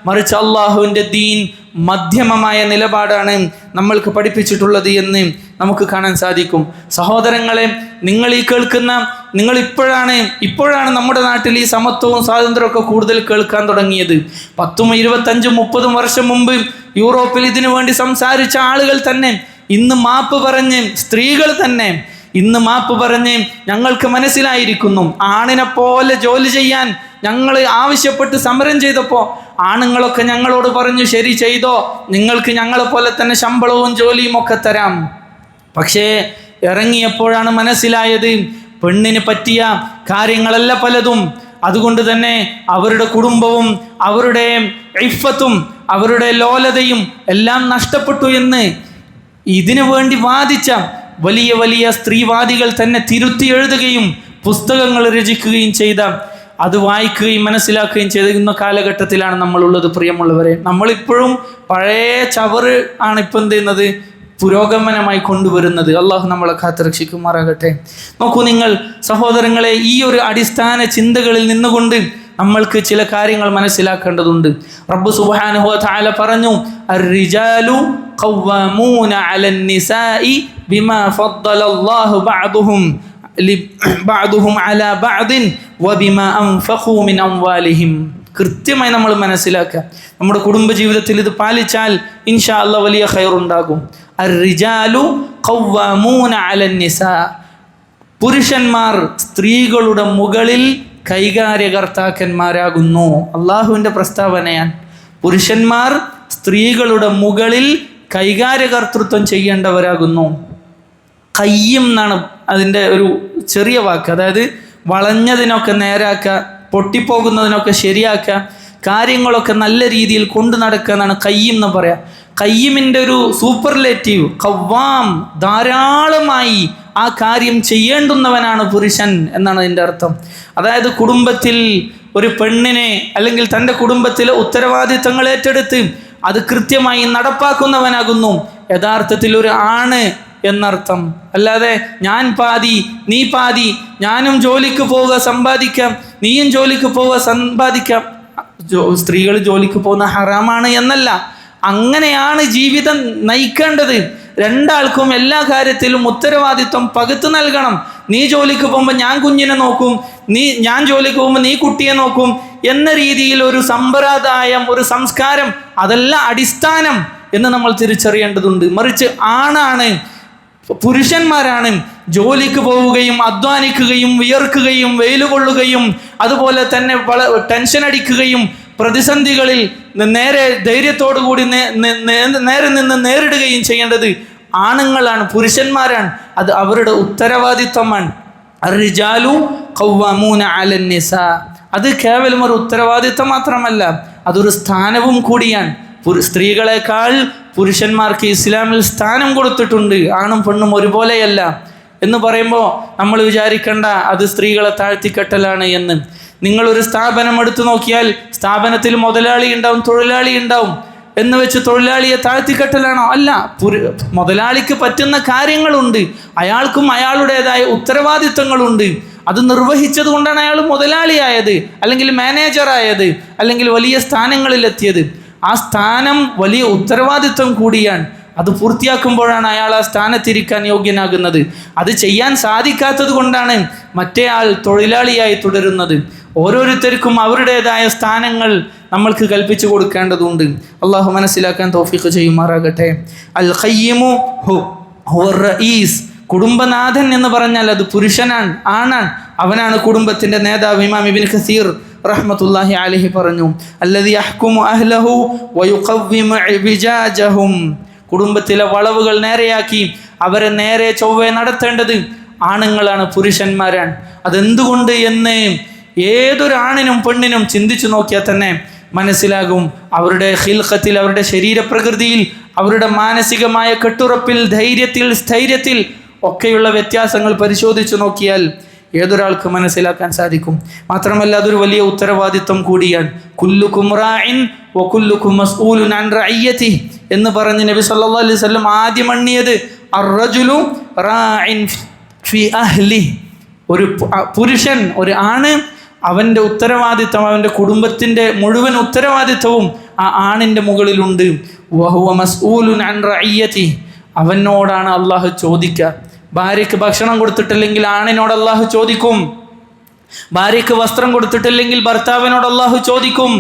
മറിച്ച് അള്ളാഹുവിൻ്റെ ദീൻ മധ്യമമായ നിലപാടാണ് നമ്മൾക്ക് പഠിപ്പിച്ചിട്ടുള്ളത് എന്ന് നമുക്ക് കാണാൻ സാധിക്കും. സഹോദരങ്ങളെ, നിങ്ങൾ ഈ കേൾക്കുന്ന ഇപ്പോഴാണ് നമ്മുടെ നാട്ടിൽ ഈ സമത്വവും സ്വാതന്ത്ര്യമൊക്കെ കൂടുതൽ കേൾക്കാൻ തുടങ്ങിയത്. 10, 25, 30 വർഷം മുമ്പ് യൂറോപ്പിൽ ഇതിനു വേണ്ടി സംസാരിച്ച ആളുകൾ തന്നെ ഇന്ന് മാപ്പ് പറഞ്ഞ്, സ്ത്രീകൾ തന്നെ ഇന്ന് മാപ്പ് പറഞ്ഞ് ഞങ്ങൾക്ക് മനസ്സിലായിരിക്കുന്നു, ആണിനെ പോലെ ജോലി ചെയ്യാൻ ഞങ്ങൾ ആവശ്യപ്പെട്ട് സമരം ചെയ്തപ്പോൾ ആണുങ്ങളൊക്കെ ഞങ്ങളോട് പറഞ്ഞു, ശരി ചെയ്തോ, നിങ്ങൾക്ക് ഞങ്ങളെ പോലെ തന്നെ ശമ്പളവും ജോലിയും ഒക്കെ തരാം. പക്ഷേ ഇറങ്ങിയപ്പോഴാണ് മനസ്സിലായത് പെണ്ണിന് പറ്റിയ കാര്യങ്ങളല്ല പലതും. അതുകൊണ്ട് തന്നെ അവരുടെ കുടുംബവും അവരുടെ ഇഫ്ഫത്തും അവരുടെ ലോലതയും എല്ലാം നഷ്ടപ്പെട്ടു എന്ന് ഇതിനു വേണ്ടി വാദിച്ച വലിയ വലിയ സ്ത്രീവാദികൾ തന്നെ തിരുത്തി എഴുതുകയും പുസ്തകങ്ങൾ രചിക്കുകയും ചെയ്ത, അത് വായിക്കുകയും മനസ്സിലാക്കുകയും ചെയ്യുന്ന കാലഘട്ടത്തിലാണ് നമ്മളുള്ളത്. പ്രിയമുള്ളവരെ, നമ്മളിപ്പോഴും പഴയ ചവറ് ആണ് ഇപ്പം എന്ത് ചെയ്യുന്നത്, പുരോഗമനമായി കൊണ്ടുവരുന്നത്. അള്ളാഹു നമ്മളെ കാത്തുരക്ഷിക്കുമാറാകട്ടെ. നോക്കൂ നിങ്ങൾ സഹോദരങ്ങളെ, ഈ ഒരു അടിസ്ഥാന ചിന്തകളിൽ നിന്നുകൊണ്ട് നമ്മൾക്ക് ചില കാര്യങ്ങൾ മനസ്സിലാക്കേണ്ടതുണ്ട്. റബ്ബ് സുബ്ഹാനഹു വ തആല പറഞ്ഞു, അർരിജാലു ഖവ്വാമൂന അലൻ നിസാഇ ബിമാ ഫദ്ദലല്ലാഹു ബഅദുഹും അലാ ബഅദിൻ വബിമാ അൻഫഖൂ മിൻ അംവാലിഹിം. കൃത്യമായി നമ്മൾ മനസ്സിലാക്കുക. നമ്മുടെ കുടുംബജീവിതത്തിൽ ഇത് പാലിച്ചാൽ ഇൻഷാ അല്ലാഹ് വലിയ ഖൈറുണ്ടാകും. അർരിജാലു ഖവ്വാമൂന അലൻ നിസാ, പുരുഷന്മാർ സ്ത്രീകളുടെ മുകളിൽ കൈകാര്യകർത്താക്കന്മാരാകുന്നു. അള്ളാഹുവിൻ്റെ പ്രസ്താവനയാണ്. പുരുഷന്മാർ സ്ത്രീകളുടെ മുകളിൽ കൈകാര്യകർത്തൃത്വം ചെയ്യേണ്ടവരാകുന്നു. കയ്യും എന്നാണ് അതിൻ്റെ ഒരു ചെറിയ വാക്ക്. അതായത് വളഞ്ഞതിനൊക്കെ നേരാക്കുക, പൊട്ടിപ്പോകുന്നതിനൊക്കെ ശരിയാക്കുക, കാര്യങ്ങളൊക്കെ നല്ല രീതിയിൽ കൊണ്ടു നടക്കുക എന്നാണ് കയ്യം എന്ന് പറയാം. കയ്യമിൻ്റെ ഒരു സൂപ്പർലേറ്റീവ് ഖവ്വാം, ധാരാളമായി ആ കാര്യം ചെയ്യേണ്ടുന്നവനാണ് പുരുഷൻ എന്നാണ് അതിൻ്റെ അർത്ഥം. അതായത് കുടുംബത്തിൽ ഒരു പെണ്ണിനെ അല്ലെങ്കിൽ തൻ്റെ കുടുംബത്തിലെ ഉത്തരവാദിത്തങ്ങൾ ഏറ്റെടുത്ത് അത് കൃത്യമായി നടപ്പാക്കുന്നവനാകുന്നു യഥാർത്ഥത്തിൽ ഒരു ആണ് എന്നർത്ഥം. അല്ലാതെ ഞാൻ പാതി നീ പാതി, ഞാനും ജോലിക്ക് പോവുക സമ്പാദിക്കാം, നീയും ജോലിക്ക് പോവുക സമ്പാദിക്കാം, സ്ത്രീകൾ ജോലിക്ക് പോകുന്ന ഹറാമാണ് എന്നല്ല. അങ്ങനെയാണ് ജീവിതം നയിക്കേണ്ടത്. രണ്ടാൾക്കും എല്ലാ കാര്യത്തിലും ഉത്തരവാദിത്വം പകുത്തു നൽകണം. നീ ജോലിക്ക് പോകുമ്പോൾ ഞാൻ കുഞ്ഞിനെ നോക്കും, ഞാൻ ജോലിക്ക് പോകുമ്പോൾ നീ കുട്ടിയെ നോക്കും. എന്ന രീതിയിൽ ഒരു സമ്പ്രദായം, ഒരു സംസ്കാരം, അതല്ല അടിസ്ഥാനം എന്ന് നമ്മൾ തിരിച്ചറിയേണ്ടതുണ്ട്. മറിച്ച് ആണാണ്, പുരുഷന്മാരാണ് ജോലിക്ക് പോവുകയും അധ്വാനിക്കുകയും വിയർക്കുകയും വെയിലുകൊള്ളുകയും അതുപോലെ തന്നെ ടെൻഷൻ അടിക്കുകയും പ്രതിസന്ധികളിൽ നേരെ ധൈര്യത്തോടു കൂടി നേരെ നിന്ന് നേരിടുകയും ചെയ്യേണ്ടത് ആണുങ്ങളാണ്, പുരുഷന്മാരാണ്. അത് അവരുടെ ഉത്തരവാദിത്വമാണ്. അർറിജാലു ഖവ്വാമൂന അലൻ നിസാ. അത് കേവലം ഒരു ഉത്തരവാദിത്വം മാത്രമല്ല, അതൊരു സ്ഥാനവും കൂടിയാണ്. സ്ത്രീകളെക്കാൾ പുരുഷന്മാർക്ക് ഇസ്ലാമിൽ സ്ഥാനം കൊടുത്തിട്ടുണ്ട്. ആണും പെണ്ണും ഒരുപോലെയല്ല എന്ന് പറയുമ്പോൾ നമ്മൾ വിചാരിക്കേണ്ട അത് സ്ത്രീകളെ താഴ്ത്തിക്കെട്ടലാണ് എന്ന്. നിങ്ങളൊരു സ്ഥാപനം എടുത്തു നോക്കിയാൽ സ്ഥാപനത്തിൽ മുതലാളി ഉണ്ടാവും, തൊഴിലാളി ഉണ്ടാവും. എന്ന് വെച്ച് തൊഴിലാളിയെ താഴ്ത്തിക്കെട്ടലാണോ? അല്ല. മുതലാളിക്ക് പറ്റുന്ന കാര്യങ്ങളുണ്ട്, അയാൾക്കും അയാളുടേതായ ഉത്തരവാദിത്വങ്ങളുണ്ട്. അത് നിർവഹിച്ചത് കൊണ്ടാണ് അയാൾ മുതലാളിയായത്, അല്ലെങ്കിൽ മാനേജറായത്, അല്ലെങ്കിൽ വലിയ സ്ഥാനങ്ങളിലെത്തിയത്. ആ സ്ഥാനം വലിയ ഉത്തരവാദിത്വം കൂടിയാണ്. അത് പൂർത്തിയാക്കുമ്പോഴാണ് അയാൾ ആ സ്ഥാനത്തിരിക്കാൻ യോഗ്യനാകുന്നത്. അത് ചെയ്യാൻ സാധിക്കാത്തത് കൊണ്ടാണ് മറ്റേ ആൾ തൊഴിലാളിയായി തുടരുന്നത്. ഓരോരുത്തർക്കും അവരുടേതായ സ്ഥാനങ്ങൾ നമ്മൾക്ക് കൽപ്പിച്ചു കൊടുക്കേണ്ടതുണ്ട്. അള്ളാഹു മനസ്സിലാക്കാൻ തൗഫീഖ് ചെയ്യുമാറാകട്ടെ. അൽ ഖയ്യിമു ഹുവർ റഈസ്. കുടുംബനാഥൻ എന്ന് പറഞ്ഞാൽ അത് പുരുഷനാണ്, ആണാണ്. അവനാണ് കുടുംബത്തിൻ്റെ നേതാവ്. ഇമാം ഇബ്നു കസീർ റഹ്മത്തുള്ളാഹി അലൈഹി പറഞ്ഞു, അല്ലദി യഹ്കുമു അഹ്ലഹു വയുഖവ്വിമു ഇബിജാജഹും. കുടുംബത്തിലെ വളവുകൾ നേരെയാക്കി അവരെ നേരെ ചൊവ്വേ നടത്തേണ്ടത് ആണുങ്ങളാണ്, പുരുഷന്മാരാണ്. അതെന്തുകൊണ്ട് എന്ന് ഏതൊരു ആണിനും പെണ്ണിനും ചിന്തിച്ചു നോക്കിയാൽ തന്നെ മനസ്സിലാകും. അവരുടെ ഖിൽഖത്തിൽ, അവരുടെ ശരീരപ്രകൃതിയിൽ, അവരുടെ മാനസികമായ കെട്ടുറപ്പിൽ, ധൈര്യത്തിൽ, സ്ഥൈര്യത്തിൽ ഒക്കെയുള്ള വ്യത്യാസങ്ങൾ പരിശോധിച്ചു നോക്കിയാൽ ഏതൊരാൾക്ക് മനസ്സിലാക്കാൻ സാധിക്കും. മാത്രമല്ല അതൊരു വലിയ ഉത്തരവാദിത്വം കൂടിയാണ്. കുല്ലുകും റാഇൻ വകുല്ലുകും മസ്ഊലുൻ അൻ റഇയ്യതിഹി എന്ന് പറഞ്ഞ് നബി സല്ലല്ലാഹു അലൈഹി വസല്ലം ആദ്യം എണ്ണിയത് അർറജുലു റാഇൻ ഫി അഹ്ലി. ഒരു പുരുഷൻ, ഒരു ആണ്, അവൻ്റെ ഉത്തരവാദിത്വം, അവൻ്റെ കുടുംബത്തിൻ്റെ മുഴുവൻ ഉത്തരവാദിത്വവും ആ ആണിൻ്റെ മുകളിലുണ്ട്. വഹുവ മസ്ഊലുൻ അൻ റഇയ്യതിഹി. അവനോടാണ് അള്ളാഹു ചോദിക്കുക. ഭാര്യയ്ക്ക് ഭക്ഷണം കൊടുത്തിട്ടില്ലെങ്കിൽ ആണിനോട് അള്ളാഹു ചോദിക്കും. ഭാര്യയ്ക്ക് വസ്ത്രം കൊടുത്തിട്ടില്ലെങ്കിൽ ഭർത്താവിനോട് അള്ളാഹു ചോദിക്കും.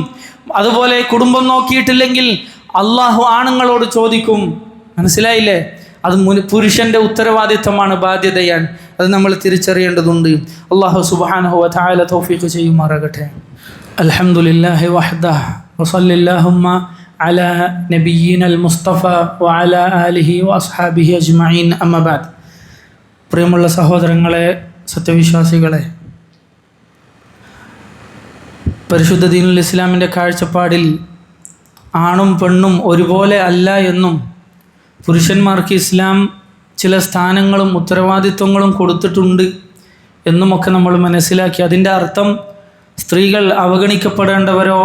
അതുപോലെ കുടുംബം നോക്കിയിട്ടില്ലെങ്കിൽ അള്ളാഹു ആണുങ്ങളോട് ചോദിക്കും. മനസ്സിലായില്ലേ? അത് പുരുഷൻ്റെ ഉത്തരവാദിത്വമാണ്, ബാധ്യതയാണ്. അത് നമ്മൾ തിരിച്ചറിയേണ്ടതുണ്ട്. അള്ളാഹു സുബ്ഹാനഹു വ തആല തൗഫീഖ് ചെയ്യുമാറാകട്ടെ. അൽഹംദുലില്ലാഹി വഹ്ദഹു വസല്ലല്ലാഹുമ്മ അലാ നബിയ്യിനൽ മുസ്തഫ വഅലാ ആലിഹി വഅസ്ഹാബിഹി അജ്മഈൻ. അമ്മാ ബഅദ്. പ്രിയമുള്ള സഹോദരങ്ങളെ, സത്യവിശ്വാസികളെ, പരിശുദ്ധ ദീനുൽ ഇസ്ലാമിൻ്റെ കാഴ്ചപ്പാടിൽ ആണും പെണ്ണും ഒരുപോലെ അല്ല എന്നും പുരുഷന്മാർക്ക് ഇസ്ലാം ചില സ്ഥാനങ്ങളും ഉത്തരവാദിത്വങ്ങളും കൊടുത്തിട്ടുണ്ട് എന്നുമൊക്കെ നമ്മൾ മനസ്സിലാക്കി. അതിൻ്റെ അർത്ഥം സ്ത്രീകൾ അവഗണിക്കപ്പെടേണ്ടവരോ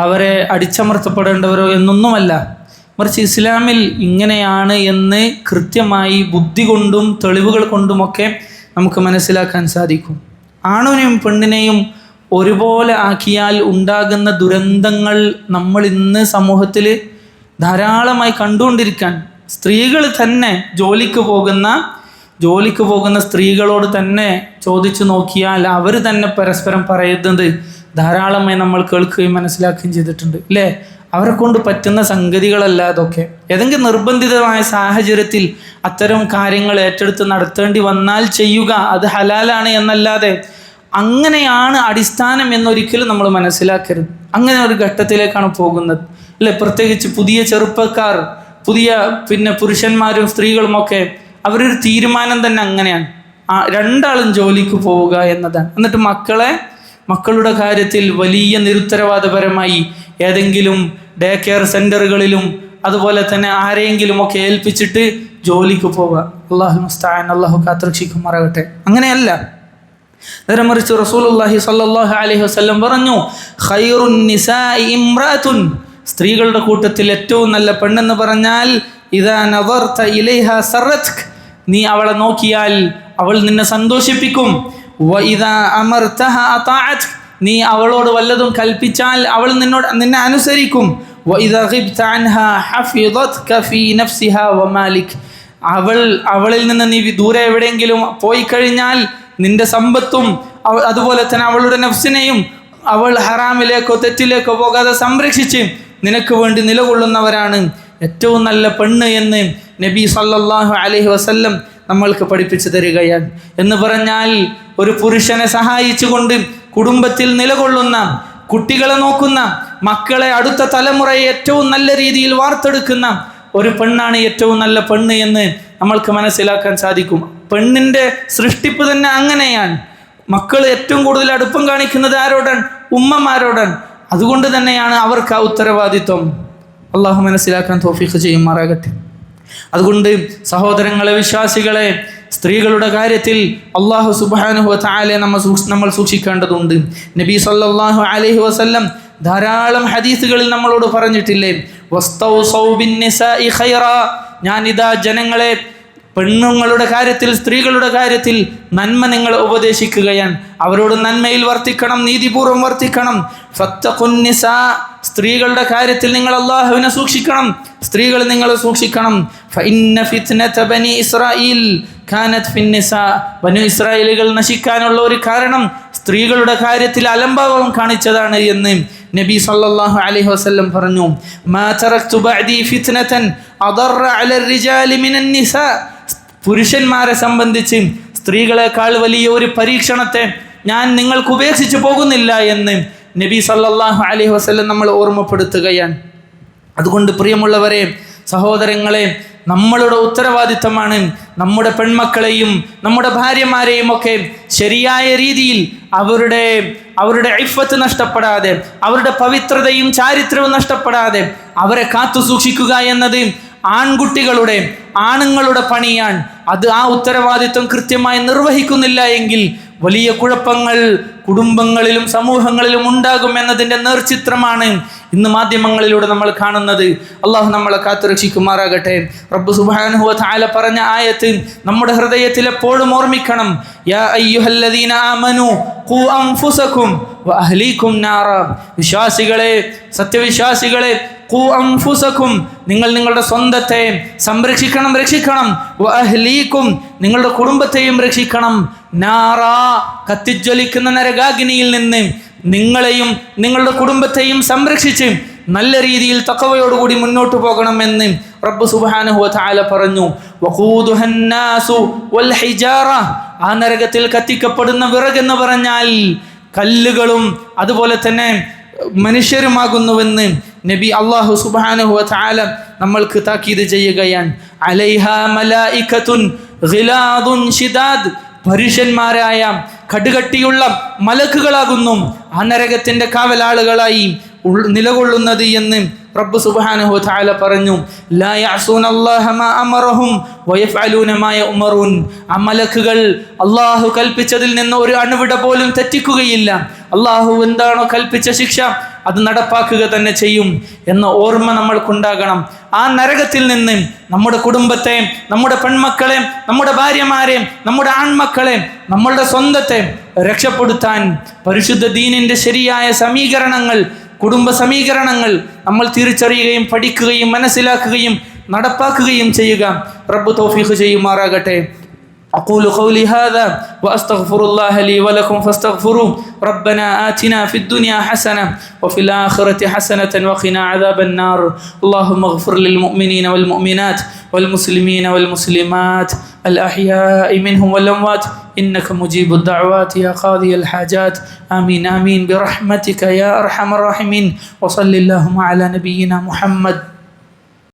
അവരെ അടിച്ചമർത്തപ്പെടേണ്ടവരോ എന്നൊന്നുമല്ല. മറിച്ച് ഇസ്ലാമിൽ ഇങ്ങനെയാണ് എന്ന് കൃത്യമായി ബുദ്ധി കൊണ്ടും തെളിവുകൾ കൊണ്ടുമൊക്കെ നമുക്ക് മനസ്സിലാക്കാൻ സാധിക്കും. ആണിനെയും പെണ്ണിനെയും ഒരുപോലെ ആക്കിയാൽ ഉണ്ടാകുന്ന ദുരന്തങ്ങൾ നമ്മൾ ഇന്ന് സമൂഹത്തിൽ ധാരാളമായി കണ്ടുകൊണ്ടിരിക്കാൻ. സ്ത്രീകൾ തന്നെ ജോലിക്ക് പോകുന്ന സ്ത്രീകളോട് തന്നെ ചോദിച്ചു നോക്കിയാൽ അവർ തന്നെ പരസ്പരം പറയുന്നത് ധാരാളമായി നമ്മൾ കേൾക്കുകയും മനസ്സിലാക്കുകയും ചെയ്തിട്ടുണ്ട്, അല്ലേ? അവരെ കൊണ്ട് പറ്റുന്ന സംഗതികളല്ല അതൊക്കെ. ഏതെങ്കിലും നിർബന്ധിതമായ സാഹചര്യത്തിൽ അത്തരം കാര്യങ്ങൾ ഏറ്റെടുത്ത് നടത്തേണ്ടി വന്നാൽ ചെയ്യുക, അത് ഹലാലാണ് എന്നല്ലാതെ അങ്ങനെയാണ് അടിസ്ഥാനം എന്നൊരിക്കലും നമ്മൾ മനസ്സിലാക്കരുത്. അങ്ങനെ ഒരു ഘട്ടത്തിലേക്കാണ് പോകുന്നത്, അല്ലേ? പ്രത്യേകിച്ച് പുതിയ ചെറുപ്പക്കാർ, പുരുഷന്മാരും സ്ത്രീകളുമൊക്കെ അവരൊരു തീരുമാനം തന്നെ അങ്ങനെയാണ്, രണ്ടാളും ജോലിക്ക് പോവുക എന്നതാണ്. എന്നിട്ട് മക്കളുടെ കാര്യത്തിൽ വലിയ നിരുത്തരവാദപരമായി ഏതെങ്കിലും ഡേ കെയർ സെൻ്ററുകളിലും അതുപോലെ തന്നെ ആരെയെങ്കിലും ഒക്കെ ഏൽപ്പിച്ചിട്ട് ജോലിക്ക് പോവുക. അല്ലാഹു മുസ്തആൻ, അല്ലാഹു കാത്തുരക്ഷിക്കുമാറാകട്ടെ. അങ്ങനെയല്ല. നേരെ മറിച്ച് റസൂലുള്ളാഹി സ്വല്ലല്ലാഹു അലൈഹി വസല്ലം പറഞ്ഞു, ഖൈറുൻ നിസാഇ ഇംറഅത്തുൻ. സ്ത്രീകളുടെ കൂട്ടത്തിൽ ഏറ്റവും നല്ല പെണ്ണെന്ന് പറഞ്ഞാൽ ഇദാ നദർത ഇലൈഹാ സറത്ക. നീ അവളെ നോക്കിയാൽ അവൾ നിന്നെ സന്തോഷിപ്പിക്കും. വഇദാ അമർതഹാ അതാഅത്. നീ അവളോട് വല്ലതും കൽപ്പിച്ചാൽ അവൾ നിന്നെ അനുസരിക്കും. വഇദാ ഗിബ്ത അൻഹാ ഹഫിദത്ക ഫീ നഫ്സിഹാ വമാലിക്. അവളിൽ നിന്ന് നീ ദൂരെ എവിടെയെങ്കിലും പോയി കഴിഞ്ഞാൽ നിന്റെ സമ്പത്തും അതുപോലെ തന്നെ അവളുടെ നഫ്സിനെയും അവൾ ഹറാമിലേക്കോ തെറ്റിലേക്കോ പോകാതെ സംരക്ഷിച്ച് നിനക്ക് വേണ്ടി നിലകൊള്ളുന്നവരാണ് ഏറ്റവും നല്ല പെണ്ണ് എന്ന് നബി സല്ലല്ലാഹു അലൈഹി വസല്ലം നമ്മൾക്ക് പഠിപ്പിച്ചു തരികയാണ്. എന്ന് പറഞ്ഞാൽ ഒരു പുരുഷനെ സഹായിച്ചുകൊണ്ട് കുടുംബത്തിൽ നിലകൊള്ളുന്ന, കുട്ടികളെ നോക്കുന്ന, മക്കളെ, അടുത്ത തലമുറയെ ഏറ്റവും നല്ല രീതിയിൽ വാർത്തെടുക്കുന്ന ഒരു പെണ്ണാണ് ഏറ്റവും നല്ല പെണ്ണ് എന്ന് നമ്മൾക്ക് മനസ്സിലാക്കാൻ സാധിക്കും. പെണ്ണിൻ്റെ സൃഷ്ടിപ്പ് തന്നെ അങ്ങനെയാണ്. മക്കൾ ഏറ്റവും കൂടുതൽ അടുപ്പം കാണിക്കുന്നത് ആരോടാണ്? ഉമ്മമാരോടാണ്. അതുകൊണ്ട് തന്നെയാണ് അവർക്ക് ആ ഉത്തരവാദിത്വം. അള്ളാഹു മനസ്സിലാക്കാൻ തൗഫീഖ് ചെയ്യുമാറാകട്ടെ. അതുകൊണ്ട് സഹോദരങ്ങളെ, വിശ്വാസികളെ, സ്ത്രീകളുടെ കാര്യത്തിൽ അള്ളാഹു സുബ്ഹാനഹു വ തആല നമ്മൾ സൂക്ഷിക്കേണ്ടതുണ്ട്. നബി സല്ലല്ലാഹു അലൈഹി വസല്ലം ധാരാളം ഹദീസുകളിൽ നമ്മളോട് പറഞ്ഞിട്ടില്ലേ, വസ്തൗസൗ ബിന്നിസാഇ ഖൈറാ, ഞാനിതാ ജനങ്ങളെ പെണ്ണുങ്ങളുടെ കാര്യത്തിൽ, സ്ത്രീകളുടെ കാര്യത്തിൽ നന്മ നിങ്ങൾ ഉപദേശിക്കുകയാണ്. അവരോട് നന്മയിൽ വർത്തിക്കണം, നീതിപൂർവ്വം വർത്തിക്കണം. ഫത്തഖുന്നിസാ, സ്ത്രീകളുടെ കാര്യത്തിൽ നിങ്ങൾ അള്ളാഹുവിനെ സൂക്ഷിക്കണം, സ്ത്രീകൾ നിങ്ങൾ സൂക്ഷിക്കണം. ഫഇന്ന ഫിത്നത ബനി ഇസ്രായീൽ കാനത് ഫിന്നിസാ, ബനു ഇസ്രായേലുകൾ നശിക്കാനുള്ള ഒരു കാരണം സ്ത്രീകളുടെ കാര്യത്തിൽ അലംഭാവം കാണിച്ചതാണ് എന്ന് നബി സല്ലല്ലാഹു അലൈഹി വസല്ലം പറഞ്ഞു. മാ തറക്തു ബഅദി ഫിത്നതൻ അദറ അല الرجال മിന النിസാ, പുരുഷന്മാരെ സംബന്ധിച്ച് സ്ത്രീകളെക്കാൾ വലിയ ഒരു പരീക്ഷണത്തെ ഞാൻ നിങ്ങൾക്ക് ഉപേക്ഷിച്ച് പോകുന്നില്ല എന്ന് നബി സല്ലല്ലാഹു അലൈഹി വസല്ലം നമ്മൾ ഓർമ്മപ്പെടുത്തുകയാണ്. അതുകൊണ്ട് പ്രിയമുള്ളവരെ, സഹോദരങ്ങളെ, നമ്മളുടെ ഉത്തരവാദിത്തമാണ് നമ്മുടെ പെൺമക്കളെയും നമ്മുടെ ഭാര്യമാരെയും ഒക്കെ ശരിയായ രീതിയിൽ അവരുടെ ഇഫ്ഫത്ത് നഷ്ടപ്പെടാതെ, അവരുടെ പവിത്രതയും ചാരിത്രവും നഷ്ടപ്പെടാതെ അവരെ കാത്തു സൂക്ഷിക്കുക എന്നത് ആണുങ്ങളുടെ പണിയാണ്. അത് ആ ഉത്തരവാദിത്വം കൃത്യമായി നിർവഹിക്കുന്നില്ല എങ്കിൽ വലിയ കുഴപ്പങ്ങൾ കുടുംബങ്ങളിലും സമൂഹങ്ങളിലും ഉണ്ടാകും എന്നതിൻ്റെ നേർചിത്രമാണ് ഇന്ന് മാധ്യമങ്ങളിലൂടെ നമ്മൾ കാണുന്നത്. അള്ളാഹു നമ്മളെ കാത്തുരക്ഷിക്കുമാറാകട്ടെ. റബ്ബ് സുബ്ഹാനഹു വ തആല പറഞ്ഞ ആയത്ത് നമ്മുടെ ഹൃദയത്തിൽ എപ്പോഴും ഓർമ്മിക്കണം. യാ അയ്യുഹല്ലദീന ആമനു ഖൂ അൻഫുസകും വ അഹ്ലീകും നാറ, വിശ്വാസികളെ, സത്യവിശ്വാസികളെ, ഖൂ അൻഫുസകും, നിങ്ങൾ നിങ്ങളുടെ സ്വന്തത്തെ സംരക്ഷിക്കണം, രക്ഷിക്കണം. വ അഹ്ലീകും, നിങ്ങളുടെ കുടുംബത്തെയും രക്ഷിക്കണം. നാറ, കത്തിജ്വലിക്കുന്ന നരകാഗ്നിയിൽ നിന്ന് നിങ്ങളെയും നിങ്ങളുടെ കുടുംബത്തെയും സംരക്ഷിച്ച് നല്ല രീതിയിൽ തഖ്വയോടുകൂടി മുന്നോട്ട് പോകണമെന്ന് റബ്ബ് സുബ്ഹാനഹു വ തആല പറഞ്ഞു. വഖൂദുഹൻ നാസു വൽ ഹിജാറ, ആ നരകത്തിൽ കത്തിക്കപ്പെടുന്ന വിറകെന്ന് പറഞ്ഞാൽ കല്ലുകളും അതുപോലെ തന്നെ മനുഷ്യരുമാകുന്നുവെന്ന് നബി അല്ലാഹു സുബ്ഹാനഹു വ തആല നമ്മൾക്ക് താക്കീത് ചെയ്യുകയാണ്. അലൈഹാ മലായികത്തുൻ ഗിലാദുൻ ശിദാദ്, പരുഷന്മാരായ കടുകട്ടിയുള്ള മലക്കുകളാകുന്നു ആ നരകത്തിന്റെ കാവലാളുകളായി നിലകൊള്ളുന്നത് എന്ന് റബ്ബ് സുബ്ഹാനഹു വ തആല പറഞ്ഞു. ലാ യഅസൂനല്ലാഹ മാ അമറഹും വയഫഅലൂന മാ യുഅമറൂൻ, ആ മലക്കുകൾ അല്ലാഹു കൽപ്പിച്ചതിൽ നിന്ന് ഒരു അണുവിട പോലും തെറ്റിക്കുകയില്ല. അല്ലാഹു എന്താണോ കൽപ്പിച്ച ശിക്ഷ അത് നടപ്പാക്കുക തന്നെ ചെയ്യും എന്ന ഓർമ്മ നമ്മൾക്കുണ്ടാകണം. ആ നരകത്തിൽ നിന്ന് നമ്മുടെ കുടുംബത്തെ, നമ്മുടെ പെൺമക്കളെ, നമ്മുടെ ഭാര്യമാരെ, നമ്മുടെ ആൺമക്കളെ, നമ്മളുടെ സ്വന്തത്തെ രക്ഷപ്പെടുത്താൻ പരിശുദ്ധ ദീനിന്റെ ശരിയായ സമീകരണങ്ങൾ, കുടുംബ സമീകരണങ്ങൾ നമ്മൾ തിരിച്ചറിയുകയും പഠിക്കുകയും മനസ്സിലാക്കുകയും നടപ്പാക്കുകയും ചെയ്യുക. റബ്ബ് തൗഫീഖ് ചെയ്യുമാറാകട്ടെ. أقول قولي هذا وأستغفر الله لي ولكم فاستغفروه. ربنا آتنا في الدنيا حسنة وفي الآخرة حسنة وقنا عذاب النار. اللهم اغفر للمؤمنين والمؤمنات والمسلمين والمسلمات الأحياء منهم والأموات إنك مجيب الدعوات يا قاضي الحاجات. آمين آمين برحمتك يا أرحم الراحمين. وصل اللهم على نبينا محمد